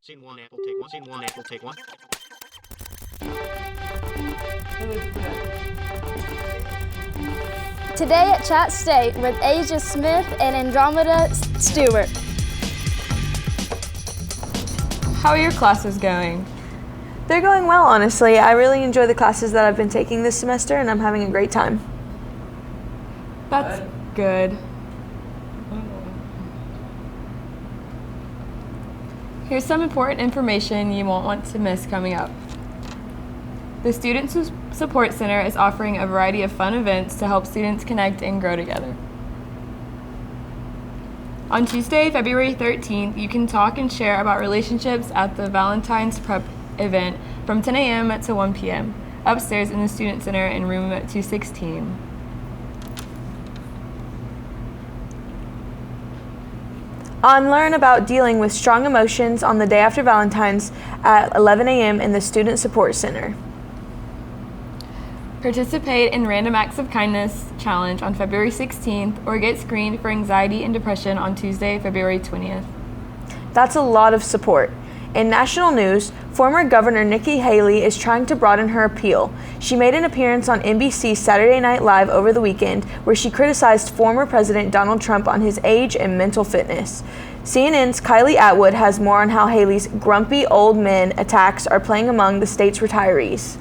Scene one, Apple, take one. Scene one, Apple, take one. Today at Chat State with Asia Smith and Andromeda Stewart. How are your classes going? They're going well, honestly. I really enjoy the classes that I've been taking this semester, and I'm having a great time. That's good. Here's some important information you won't want to miss coming up. The Student Support Center is offering a variety of fun events to help students connect and grow together. On Tuesday, February 13th, you can talk and share about relationships at the Valentine's Prep event from 10 a.m. to 1 p.m. upstairs in the Student Center in room 216. Learn about dealing with strong emotions on the day after Valentine's at 11 a.m. in the Student Support Center. Participate in Random Acts of Kindness Challenge on February 16th or get screened for anxiety and depression on Tuesday, February 20th. That's a lot of support. In national news, former Governor Nikki Haley is trying to broaden her appeal. She made an appearance on NBC's Saturday Night Live over the weekend where she criticized former President Donald Trump on his age and mental fitness. CNN's Kylie Atwood has more on how Haley's grumpy old men attacks are playing among the state's retirees.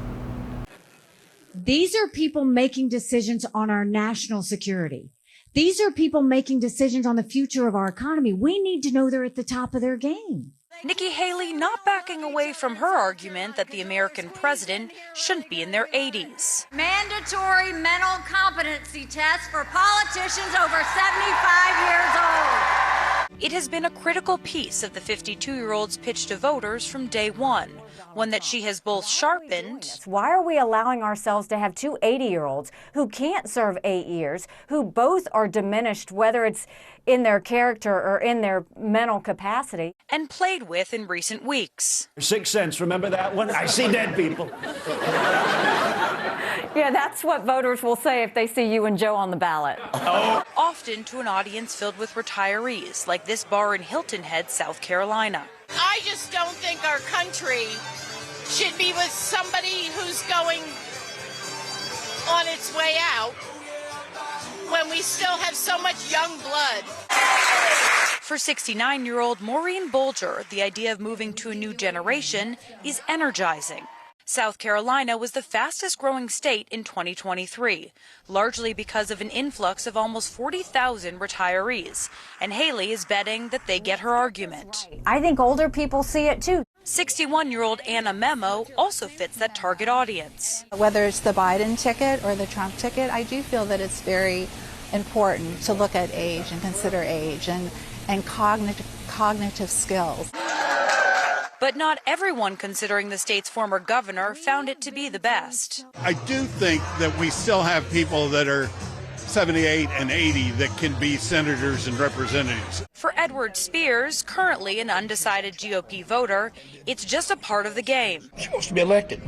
These are people making decisions on our national security. These are people making decisions on the future of our economy. We need to know they're at the top of their game. Nikki Haley not backing away from her argument that the American president shouldn't be in their 80s. Mandatory mental competency tests for politicians over 75 years old. It has been a critical piece of the 52-year-old's pitch to voters from day one that she has both sharpened. Why are we allowing ourselves to have two 80-year-olds who can't serve 8 years, who both are diminished, whether it's in their character or in their mental capacity? And played with in recent weeks. Sixth Sense, remember that one? I see dead people. Yeah, that's what voters will say if they see you and Joe on the ballot. Oh. Often to an audience filled with retirees, like this bar in Hilton Head, South Carolina. I just don't think our country should be with somebody who's going on its way out when we still have so much young blood. For 69-year-old Maureen Bolger, the idea of moving to a new generation is energizing. South Carolina was the fastest growing state in 2023, largely because of an influx of almost 40,000 retirees. And Haley is betting that they get her argument. I think older people see it too. 61-year-old Anna Memo also fits that target audience. Whether it's the Biden ticket or the Trump ticket, I do feel that it's very important to look at age and consider age and cognitive skills. But not everyone considering the state's former governor found it to be the best. I do think that we still have people that are 78 and 80 that can be senators and representatives. For Edward Spears, currently an undecided GOP voter, it's just a part of the game. She wants to be elected.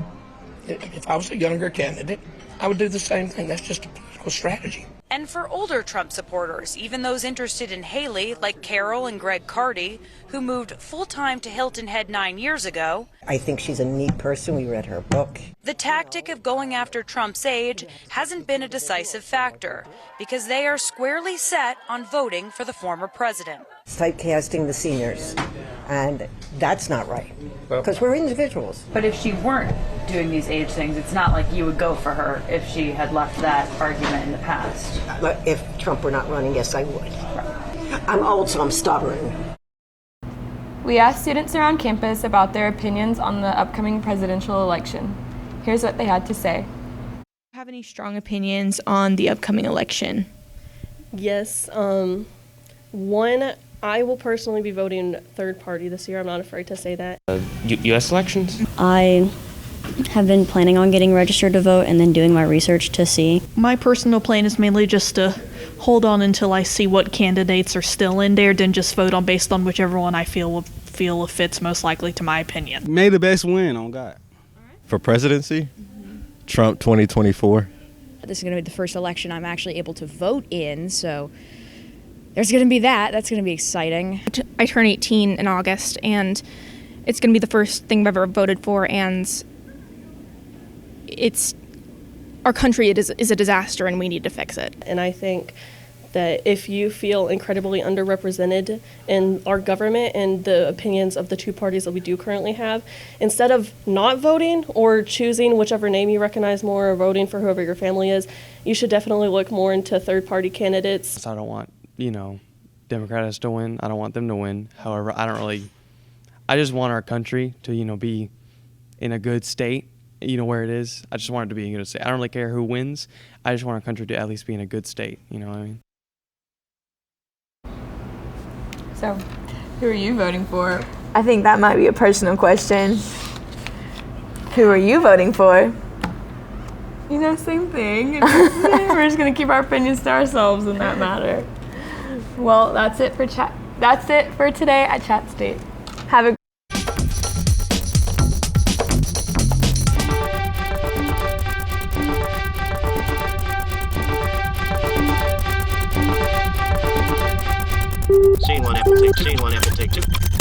If I was a younger candidate, I would do the same thing. That's just a political strategy. And for older Trump supporters, even those interested in Haley, like Carol and Greg Carty, who moved full-time to Hilton Head 9 years ago. I think she's a neat person. We read her book. The tactic of going after Trump's age hasn't been a decisive factor because they are squarely set on voting for the former president. It's typecasting the seniors, and that's not right because we're individuals. But if she weren't doing these age things, it's not like you would go for her if she had left that argument in the past. If Trump were not running, yes, I would. I'm old, so I'm stubborn. We asked students around campus about their opinions on the upcoming presidential election. Here's what they had to say. Have any strong opinions on the upcoming election? Yes. One, I will personally be voting third party this year. I'm not afraid to say that. U.S. elections? I have been planning on getting registered to vote and then doing my research to see. My personal plan is mainly just to hold on until I see what candidates are still in there, then just vote on based on whichever one I feel fits most likely to my opinion. May the best win, on God. For presidency, Trump 2024. This is going to be the first election I'm actually able to vote in, so there's going to be that. That's going to be exciting. I turn 18 in August, and it's going to be the first thing I've ever voted for, and our country is a disaster, and we need to fix it. And I think that if you feel incredibly underrepresented in our government and the opinions of the two parties that we do currently have, instead of not voting or choosing whichever name you recognize more or voting for whoever your family is, you should definitely look more into third-party candidates. I don't want, Democrats to win. I don't want them to win. However, I just want our country to, be in a good state, where it is. I just want it to be in a good state. I don't really care who wins. I just want our country to at least be in a good state. You know what I mean? So, who are you voting for? I think that might be a personal question. Who are you voting for? Same thing. We're just gonna keep our opinions to ourselves in that matter. Well, that's it for today at Chat State. Have a Scene 1, Apple take 2.